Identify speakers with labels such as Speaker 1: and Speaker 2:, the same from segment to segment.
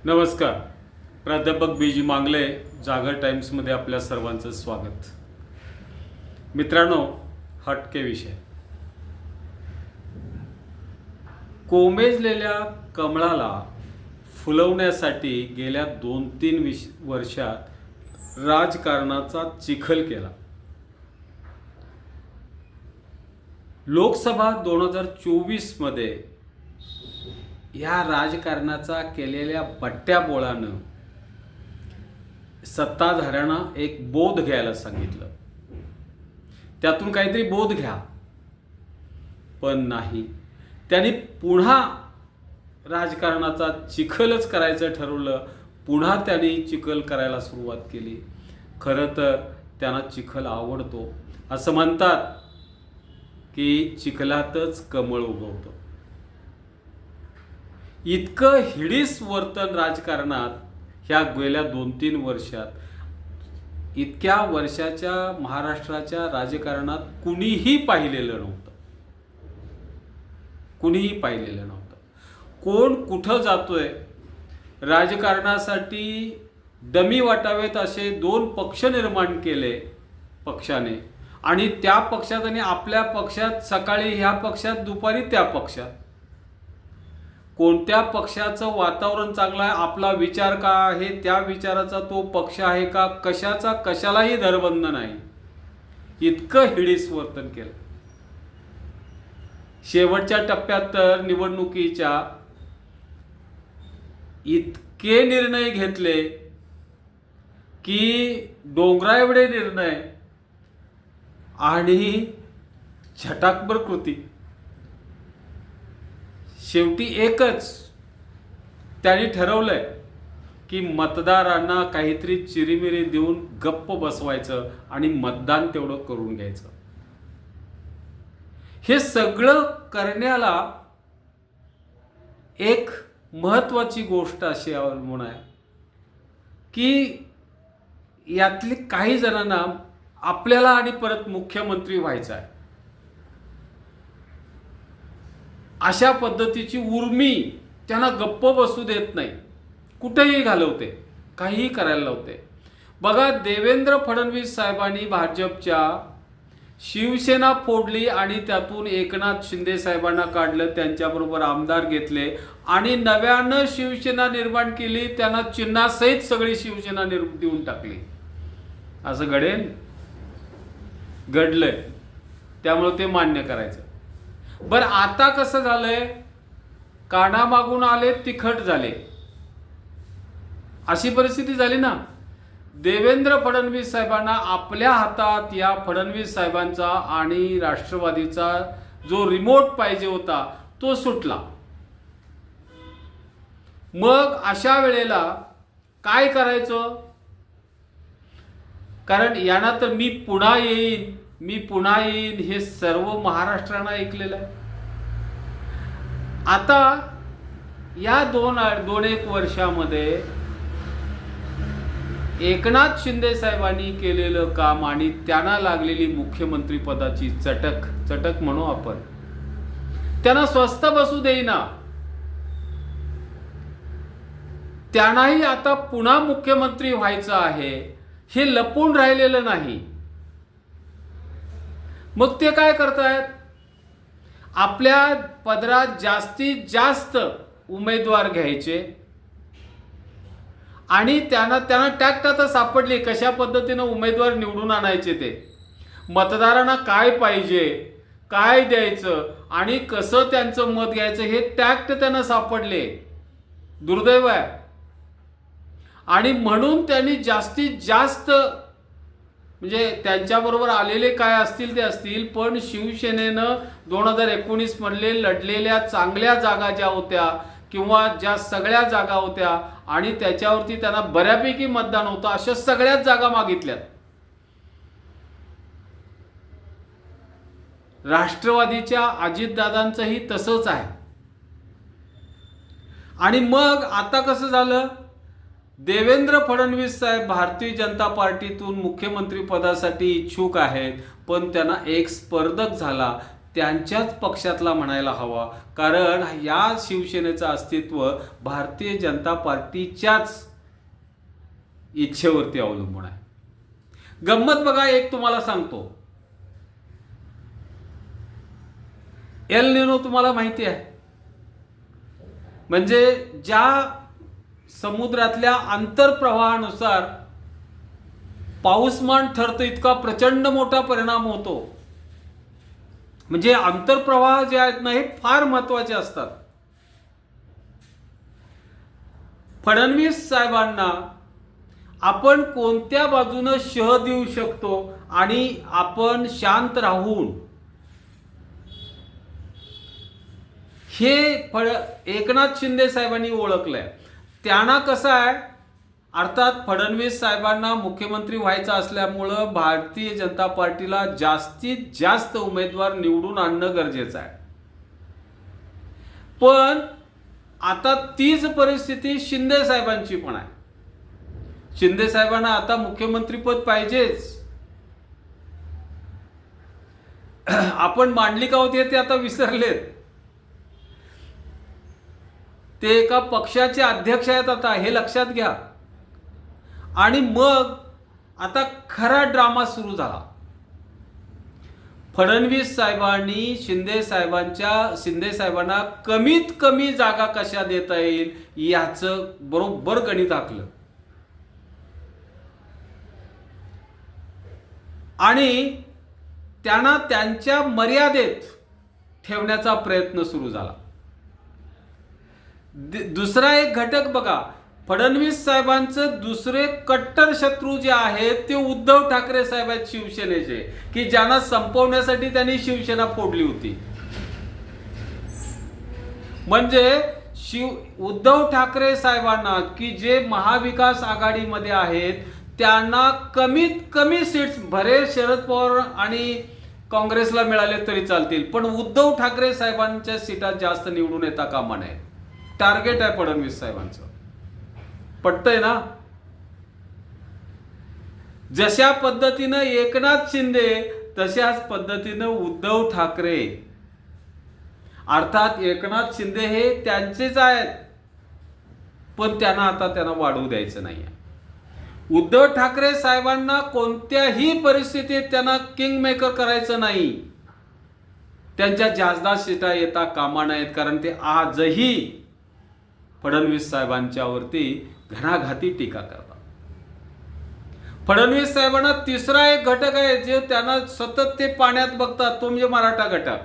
Speaker 1: नमस्कार. प्राध्यापक बी जी मांगले, जागर टाइम्समध्ये आपल्या सर्वांचं स्वागत. मित्रांनो, हटके विषय. कोमेजलेल्या कमळाला फुलवण्यासाठी गेल्या 2-3 वर्षात राजकारणाचा चिखल केला. लोकसभा 2024 मध्ये या राजकारणाचा केलेल्या बट्ट्याबोळानं सत्ताधाऱ्यांना एक बोध घ्यायला सांगितलं. त्यातून काहीतरी बोध घ्या, पण नाही. त्यांनी पुन्हा राजकारणाचा चिखलच करायचं ठरवलं. पुन्हा त्यांनी चिखल करायला सुरुवात केली. खरं तर त्यांना चिखल आवडतो. असं म्हणतात की चिखलातच कमळ उगवतं. इतकं हिडीस वर्तन राजकारणात ह्या गेल्या 2-3 वर्षात, इतक्या वर्षाच्या महाराष्ट्राच्या राजकारणात कुणीही पाहिलेलं नव्हतं. कुणीही पाहिलेलं नव्हतं. कोण कुठं जातोय, राजकारणासाठी डमी वाटावेत असे 2 पक्ष निर्माण केले पक्षाने, आणि त्या पक्षात आणि आपल्या पक्षात, सकाळी ह्या पक्षात, दुपारी त्या पक्षात. कोणत्या पक्षाचं वातावरण चांगलं आहे, आपला विचार का आहे, त्या विचाराचा तो पक्ष आहे का, कशाचा कशालाही धरबंध नाही. इतकं हिडीस वर्तन केलं. शेवटच्या टप्प्यात तर निवडणुकीच्या इतके निर्णय घेतले की डोंगराएवढे निर्णय आणि छटाकभर कृती. शेवटी एकच त्यांनी ठरवलंय की मतदारांना काहीतरी चिरीमिरी देऊन गप्प बसवायचं आणि मतदान तेवढं करून घ्यायचं. हे सगळं करण्याला एक महत्त्वाची गोष्ट अशी अवलंबून आहे की यातली काही जणांना आपल्याला आणि परत मुख्यमंत्री व्हायचं आहे, अशा पद्धतीची उर्मी त्यांना गप्प बसू देत नाही. कुठेही घालवते, काहीही करायला लावते. बघा, देवेंद्र फडणवीस साहेबांनी भाजपच्या शिवसेना फोडली आणि त्यातून एकनाथ शिंदे साहेबांना काढलं, त्यांच्याबरोबर आमदार घेतले आणि नव्यानं शिवसेना निर्माण केली. त्यांना चिन्हासहित सगळी शिवसेना देऊन टाकली. असं घडेल? घडलंय. त्यामुळे ते मान्य करायचं. बरं, आता कसं झालंय? कानामागून आले, तिखट झाले, अशी परिस्थिती झाली ना. देवेंद्र फडणवीस साहेबांना आपल्या हातात या फडणवीस साहेबांचा आणि राष्ट्रवादीचा जो रिमोट पाहिजे होता तो सुटला. मग अशा वेळेला काय करायचं? कारण यांना तर मी पुन्हा येईन हे सर्व महाराष्ट्रानं ऐकलेलं आहे. आता या 2-1 वर्षामध्ये एकनाथ शिंदे साहेबांनी केलेलं काम आणि त्यांना लागलेली मुख्यमंत्री पदाची चटक म्हणू आपण, त्यांना स्वस्थ बसू देईना. त्यांनाही आता पुन्हा मुख्यमंत्री व्हायचं आहे, हे लपून राहिलेलं नाही. मग ते काय करतायत? आपल्या पदरात जास्तीत जास्त उमेदवार घ्यायचे आणि त्यांना टॅक्ट आता सापडली कशा पद्धतीनं उमेदवार निवडून आणायचे. ते मतदारांना काय पाहिजे, काय द्यायचं आणि कसं त्यांचं मत घ्यायचं हे टॅक्ट त्यांना सापडले. दुर्दैव आहे. आणि म्हणून त्यांनी जास्तीत जास्त, म्हणजे त्यांच्याबरोबर आलेले काय असतील ते असतील, पण शिवसेनेनं 2019 मधले लढलेल्या चांगल्या जागा ज्या होत्या किंवा ज्या सगळ्या जागा होत्या आणि त्याच्यावरती त्यांना बऱ्यापैकी मतदान होतं, अशा सगळ्याच जागा मागितल्यात. राष्ट्रवादीच्या अजितदादांचंही तसंच आहे. आणि मग आता कसं झालं? देवेंद्र फडणवीस साहेब भारतीय जनता पार्टीतून मुख्यमंत्री पदासाठी इच्छुक आहेत, पण त्यांना एक स्पर्धक झाला. त्यांच्याच पक्षातला म्हणायला हवा, कारण या शिवसेनेचं अस्तित्व भारतीय जनता पार्टीच्याच इच्छेवरती अवलंबून आहे. गंमत बघा, एक तुम्हाला सांगतो. एल निनो तुम्हाला माहिती आहे, म्हणजे ज्या समुद्रातल्या आंतरप्रवाहानुसार पाऊसमान ठरतं, इतका प्रचंड मोठा परिणाम होतो. म्हणजे आंतरप्रवाह जे आहेत ना, हे फार महत्वाचे असतात. फडणवीस साहेबांना आपण कोणत्या बाजूनं शह देऊ शकतो आणि आपण शांत राहून हे एकनाथ शिंदे साहेबांनी ओळखलंय. त्यांना कसं आहे, अर्थात फडणवीस साहेबांना मुख्यमंत्री व्हायचं असल्यामुळं भारतीय जनता पार्टीला जास्तीत जास्त उमेदवार निवडून आणणं गरजेचं आहे. पण आता तीच परिस्थिती शिंदे साहेबांची पण आहे. शिंदे साहेबांना आता मुख्यमंत्रीपद पाहिजेच. आपण मांडली का होती ते आता विसरलेत. ते एका पक्षाचे अध्यक्ष आहेत आता, हे लक्षात घ्या. आणि मग आता खरा ड्रामा सुरू झाला. फडणवीस साहेबांनी शिंदे साहेबांना कमीत कमी जागा कशा देता येईल याचं बरोबर गणित आखलं. आणि त्यांना त्यांच्या मर्यादेत ठेवण्याचा प्रयत्न सुरू झाला. दुसरा एक घटक बघा, फडणवीस साहेबांचं दुसरे कट्टर शत्रू जे आहेत ते उद्धव ठाकरे साहेब आहेत शिवसेनेचे, की ज्यांना संपवण्यासाठी त्यांनी शिवसेना फोडली होती. म्हणजे उद्धव ठाकरे साहेबांना, की जे महाविकास आघाडीमध्ये आहेत, त्यांना कमीत कमी सीट्स भरे शरद पवार आणि काँग्रेसला मिळाले तरी चालतील, पण उद्धव ठाकरे साहेबांच्या सीटा जास्त निवडून येता कामा नये. टार्गेट आहे फडणवीस साहेबांचं. पटतंय ना? जशा पद्धतीनं एकनाथ शिंदे, तशाच पद्धतीनं उद्धव ठाकरे. अर्थात एकनाथ शिंदे हे त्यांचेच आहेत, पण त्यांना वाढवू द्यायचं नाही. उद्धव ठाकरे साहेबांना कोणत्याही परिस्थितीत त्यांना किंग मेकर करायचं नाही. त्यांच्या जास्त सीटा येता कामा नयेत, कारण ते आजही फडणवीस साहेबांच्यावरती घणाघाती टीका करतात. फडणवीस साहेबांना तिसरा एक घटक आहे जे त्यांना सतत ते पाण्यात बघतात, तो म्हणजे मराठा घटक.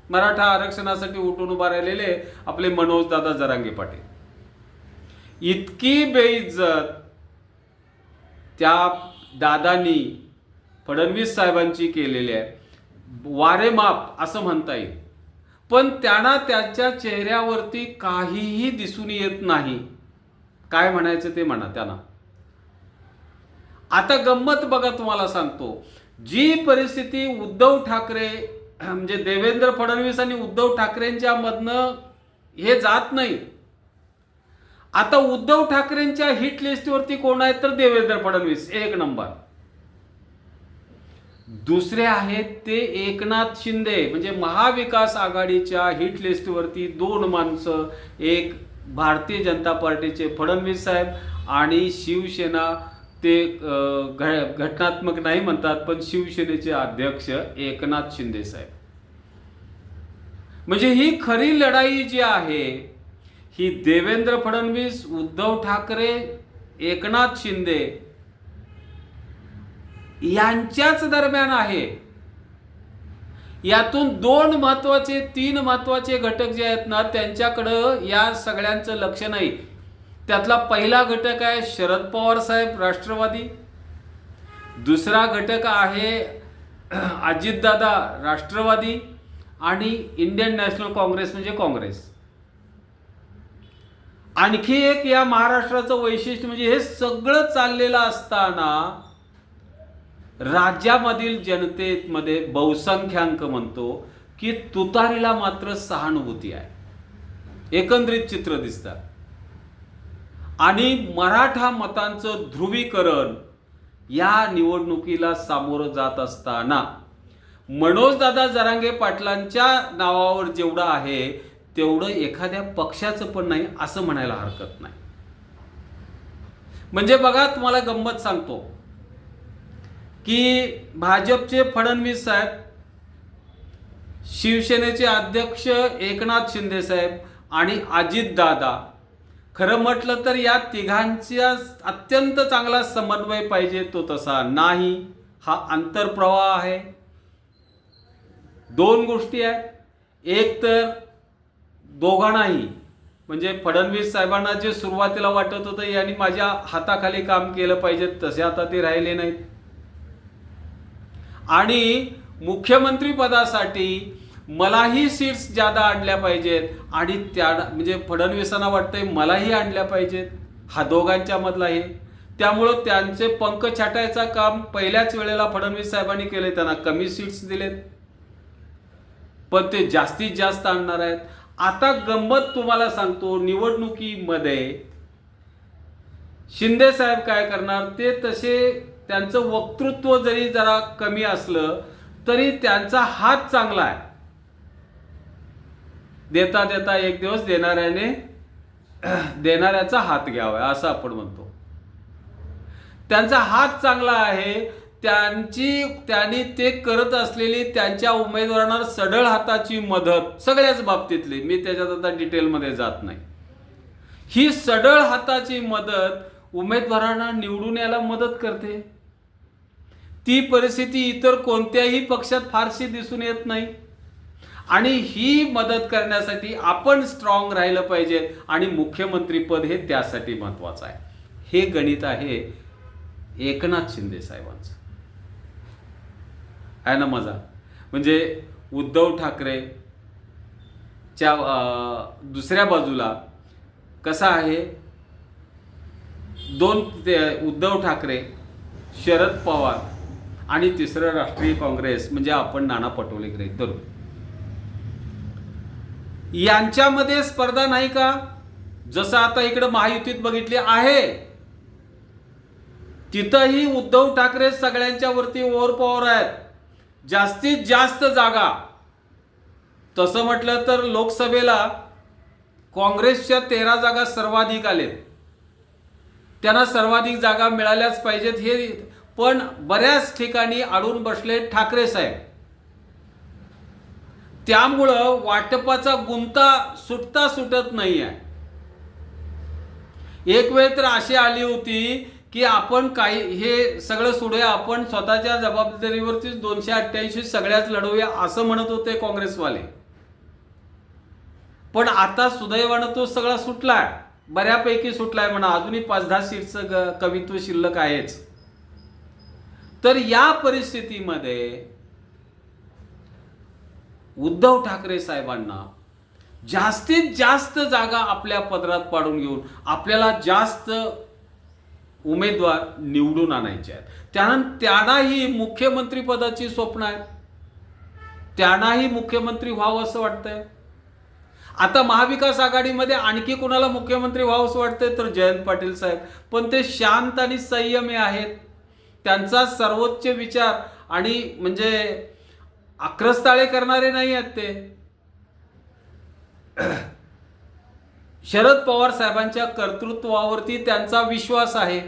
Speaker 1: मराठा आरक्षणासाठी उठून उभा राहिलेले आपले मनोज दादा जरांगे पाटील. इतकी बेइज्जत त्या दादांनी फडणवीस साहेबांची केलेली आहे, वारेमाप असं म्हणता येईल. पण त्यांना त्याच्या चेहऱ्यावरती काहीही दिसून येत नाही. काय म्हणायचं ते म्हणा त्यांना. आता गंमत बघा, तुम्हाला सांगतो, जी परिस्थिती उद्धव ठाकरे म्हणजे देवेंद्र फडणवीस आणि उद्धव ठाकरेंच्या मधनं हे जात नाही. आता उद्धव ठाकरेंच्या हिट लिस्टवरती कोण आहेत तर देवेंद्र फडणवीस एक नंबर. दुसरे आहेत ते एकनाथ शिंदे. म्हणजे महाविकास आघाडीच्या हिट लिस्टवरती दोन माणसं, एक भारतीय जनता पार्टीचे फडणवीस साहेब आणि शिवसेना, ते घटनात्मक नाही म्हणतात पण शिवसेनेचे अध्यक्ष एकनाथ शिंदे साहेब. म्हणजे ही खरी लढाई जी आहे ही देवेंद्र फडणवीस, उद्धव ठाकरे, एकनाथ शिंदे यांच्याच दरम्यान आहे. यातून तीन महत्वाचे घटक जे आहेत ना, त्यांच्याकडं या सगळ्यांचं लक्ष नाही. त्यातला पहिला घटक आहे शरद पवार साहेब राष्ट्रवादी. दुसरा घटक आहे अजितदादा राष्ट्रवादी आणि इंडियन नॅशनल काँग्रेस म्हणजे काँग्रेस. आणखी एक या महाराष्ट्राचं वैशिष्ट्य म्हणजे हे सगळं चाललेलं असताना राज्यामधील जनतेमध्ये बहुसंख्याक म्हणतो की तुतारीला मात्र सहानुभूती आहे. एकंदरीत चित्र दिसतं. आणि मराठा मतांचं ध्रुवीकरण या निवडणुकीला सामोरं जात असताना मनोजदादा जरांगे पाटलांच्या नावावर जेवढं आहे तेवढं एखाद्या पक्षाचं पण नाही असं म्हणायला हरकत नाही. म्हणजे बघा, तुम्हाला गंमत सांगतो की भाजपचे फडणवीस साहेब, शिवसेनेचे अध्यक्ष एकनाथ शिंदे साहेब आणि अजितदादा, खरं म्हटलं तर या तिघांचा अत्यंत चांगला समन्वय पाहिजे, तो तसा नाही. हा आंतरप्रवाह आहे. दोन गोष्टी आहेत. एक तर दोघांनाही, म्हणजे फडणवीस साहेबांना जे सुरुवातीला वाटत होतं यांनी माझ्या हाताखाली काम केलं पाहिजे, तसे आता ते राहिले नाहीत. आणि मुख्यमंत्री पदासाठी मलाही सीट्स जादा आणल्या पाहिजेत आणि त्या म्हणजे फडणवीसांना वाटतंय मलाही आणल्या पाहिजेत. हा दोघांच्या मधला आहे. त्यामुळं त्यांचे पंख छाटायचं काम पहिल्याच वेळेला फडणवीस साहेबांनी केले. त्यांना कमी सीट्स दिलेत, पण ते जास्तीत जास्त आणणार आहेत. आता गंमत तुम्हाला सांगतो, निवडणुकीमध्ये शिंदे साहेब काय करणार, ते तसे त्यांचं वक्तृत्व जरी जरा कमी असलं तरी त्यांचा हात चांगला आहे. देता देता एक दिवस देणाऱ्याचा हात घ्यावा असं आपण म्हणतो. त्यांचा हात चांगला आहे. त्यांनी ते करत असलेली त्यांच्या उमेदवारांना सढळ हाताची मदत सगळ्याच बाबतीतली, मी त्याच्यात आता डिटेलमध्ये जात नाही, ही सढळ हाताची मदत उमेदवारांना निवडून यायला मदत करते. ती परिस्थिती इतर कोणत्याही पक्षात फारशी दिसून येत नाही. आणि ही मदत करण्यासाठी आपण स्ट्रॉंग राहिलं पाहिजे आणि मुख्यमंत्रीपद हे त्यासाठी महत्वाचं आहे. हे गणित आहे एकनाथ शिंदे साहेबांचं. आहे ना मजा. म्हणजे उद्धव ठाकरेच्या दुसऱ्या बाजूला कसा आहे, उद्धव ठाकरे, शरद पवार आणि तिसरं राष्ट्रीय काँग्रेस म्हणजे आपण नाना पटोले गृहीत धरू. यांच्यामध्ये स्पर्धा नाही का? जसं आता इकडे महायुतीत बघितली आहे, तिथंही उद्धव ठाकरे सगळ्यांच्या वरती ओव्हरपॉवर आहेत, जास्तीत जास्त जागा. तसं म्हटलं तर लोकसभेला काँग्रेसच्या 13 जागा सर्वाधिक आलेत. त्यांना सर्वाधिक जागा मिळाल्याच पाहिजेत. हे पण बऱ्याच ठिकाणी अडून बसले ठाकरे साहेब. त्यामुळं वाटपाचा गुंता सुटत नाही आहे. एक वेळ तर अशी आली होती की आपण हे सगळं सोडूया, आपण स्वतःच्या जबाबदारीवरती 288 सगळ्याच लढवूया असं म्हणत होते काँग्रेसवाले. पण आता सुदैवानं तो सगळा सुटलाय, बऱ्यापैकी सुटलाय म्हणा. अजूनही 5-10 सीट्सचं कवित्व शिल्लक आहेच. तर या परिस्थितीमध्ये उद्धव ठाकरे साहेबांना जास्तीत जास्त जागा आपल्या पदरात पाडून घेऊन आपल्याला जास्त उमेदवार निवडून आणायचे आहेत. त्यांनाही मुख्यमंत्री पदाची स्वप्न आहेत. त्यांनाही मुख्यमंत्री व्हावं असं वाटतंय. आता महाविकास आघाडीमध्ये आणखी कोणाला मुख्यमंत्री व्हावं असं वाटतंय तर जयंत पाटील साहेब. पण ते शांत आणि संयमी आहेत. त्यांचा सर्वोच्च विचार आणि म्हणजे आक्रस्ताळे करणारे नाही आहेत ते. शरद पवार साहेबांच्या कर्तृत्वावरती त्यांचा विश्वास आहे.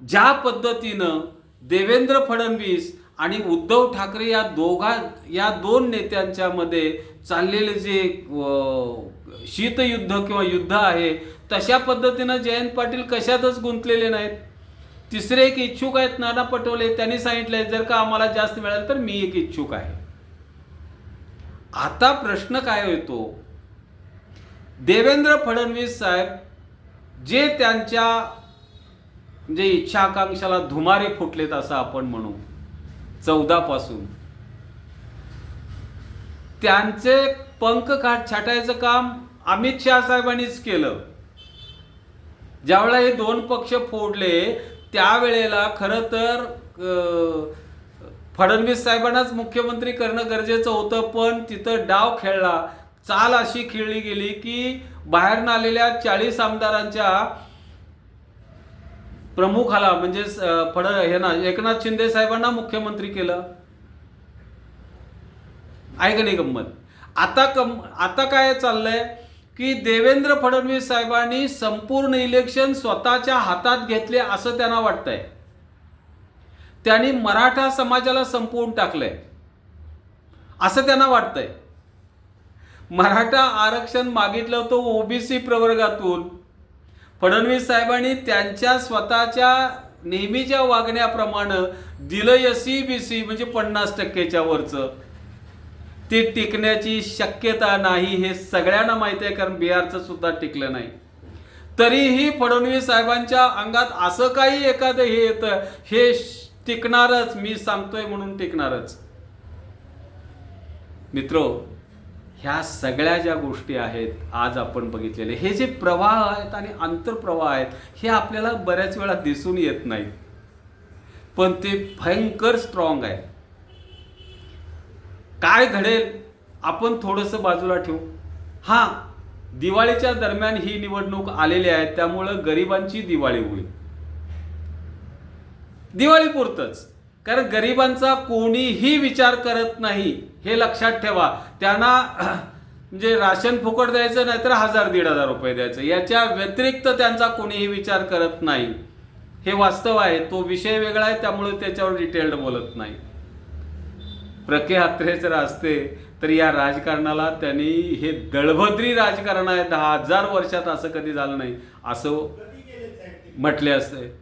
Speaker 1: ज्या पद्धतीनं देवेंद्र फडणवीस आणि उद्धव ठाकरे या दोन नेत्यांच्या मध्ये चाललेले जे शीतयुद्ध किंवा युद्ध आहे, तशा पद्धतीनं जयंत पाटील कशातच गुंतलेले नाहीत. तिसरे एक इच्छुक आहेत नाना पटोले. त्यांनी सांगितलंय जर का आम्हाला जास्त मिळालं तर मी एक इच्छुक आहे. आता प्रश्न काय येतो, देवेंद्र फडणवीस साहेब जे त्यांच्या म्हणजे इच्छा आकांक्षाला धुमारे फुटलेत असं आपण म्हणू 14 पासून, त्यांचे पंख छाटायचं काम अमित शहा साहेबांनीच केलं. ज्यावेळेला हे दोन पक्ष फोडले त्यावेळेला खरं तर फडणवीस साहेबांनाच मुख्यमंत्री करणं गरजेचं होतं. पण तिथं डाव खेळला, चाल अशी खेळली गेली की बाहेरनं आलेल्या 40 आमदारांच्या प्रमुखाला म्हणजे एकनाथ शिंदे साहेबांना मुख्यमंत्री केलं. आहे का नाही गंमत? आता काय चाललंय की देवेंद्र फडणवीस साहेबांनी संपूर्ण इलेक्शन स्वतःच्या हातात घेतले असं त्यांना वाटतंय. त्यांनी मराठा समाजाला संपवून टाकलंय असं त्यांना वाटतंय. मराठा आरक्षण मागितलं होतं ओबीसी प्रवर्गातून. फडणवीस साहेबांनी त्यांच्या स्वतःच्या नेहमीच्या वागण्याप्रमाणे दिलं SEBC म्हणजे 50%च्या वरचं. ते टिकण्याची शक्यता नाही हे सगळ्यांना माहिती आहे, कारण बिहारचं सुद्धा टिकलं नाही. तरीही फडणवीस साहेबांच्या अंगात असं काही एखादं हे येतं, हे टिकणारच, मी सांगतोय म्हणून टिकणारच. मित्रो, ह्या सगळ्या ज्या गोष्टी आहेत आज आपण बघितलेले, हे जे प्रवाह आहेत आणि आंतरप्रवाह आहेत, हे आपल्याला बऱ्याच वेळा दिसून येत नाहीत, पण ते भयंकर स्ट्रॉंग आहे. काय घडेल आपण थोडंसं बाजूला ठेवू. हां, दिवाळीच्या दरम्यान ही निवडणूक आलेली आहे, त्यामुळं गरिबांची दिवाळी होईल. दिवाळीपुरतंच, कारण गरिबांचा कोणीही विचार करत नाही, हे लक्षात ठेवा. त्यांना म्हणजे राशन फुकट द्यायचं, नाहीतर 1000-1500 रुपये द्यायचं, याच्या व्यतिरिक्त त्यांचा कोणीही विचार करत नाही. हे वास्तव आहे. तो विषय वेगळा आहे, त्यामुळे त्याच्यावर डिटेल्ड बोलत नाही. प्रके हात्रे जर असते तर या राजकारणाला त्यांनी हे दळभद्री राजकारण आहे, 10,000 वर्षात असं कधी झालं नाही असं म्हटले असते.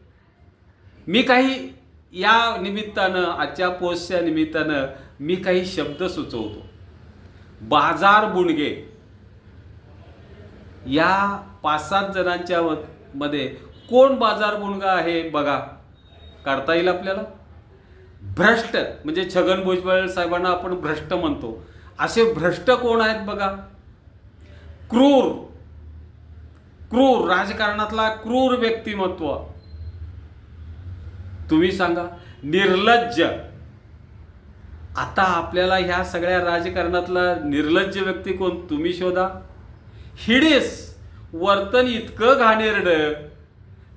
Speaker 1: मी काही या निमित्तानं, आजच्या पोस्टच्या निमित्तानं मी काही शब्द सुचवतो. बाजार बुणगे या 5-7 जणांच्या मध्ये कोण बाजार बुणगा आहे बघा, काढता येईल आपल्याला. भ्रष्ट म्हणजे छगन भुजबळ साहेबांना आपण भ्रष्ट म्हणतो, असे भ्रष्ट कोण आहेत बघा. क्रूर राजकारणातला क्रूर व्यक्तिमत्व, तुम्ही सांगा. निर्लज्ज, आता आपल्याला ह्या सगळ्या राजकारणातला निर्लज्ज व्यक्ती कोण तुम्ही शोधा. हिडीस वर्तन इतकं घाणेरडं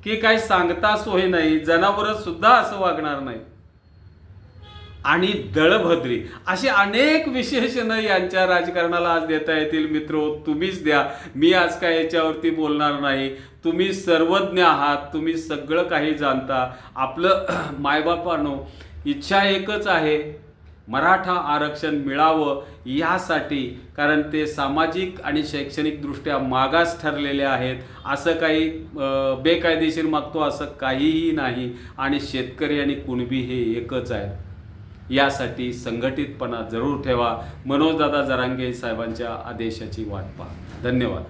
Speaker 1: की काय सांगता सोय नाही, जनावरं सुद्धा असं वागणार नाही. आणि दळभद्री, अशी अनेक विशेषणं यांच्या राजकारणाला आज देता येतील. मित्रो, तुम्हीच द्या. मी आज काय याच्यावरती बोलणार नाही. तुम्ही सर्वज्ञ आहात, तुम्ही सगळं काही जाणता. आपलं मायबापांनो, इच्छा एकच आहे, मराठा आरक्षण मिळावं यासाठी, कारण ते सामाजिक आणि शैक्षणिकदृष्ट्या मागास ठरलेले आहेत. असं काही बेकायदेशीर मागतो असं काहीही नाही. आणि शेतकरी आणि कुणबी हे एकच आहे. यासाठी संघटितपणा जरूर ठेवा. मनोजदादा जरांगे साहेबांच्या आदेशाची वाट पहा. धन्यवाद.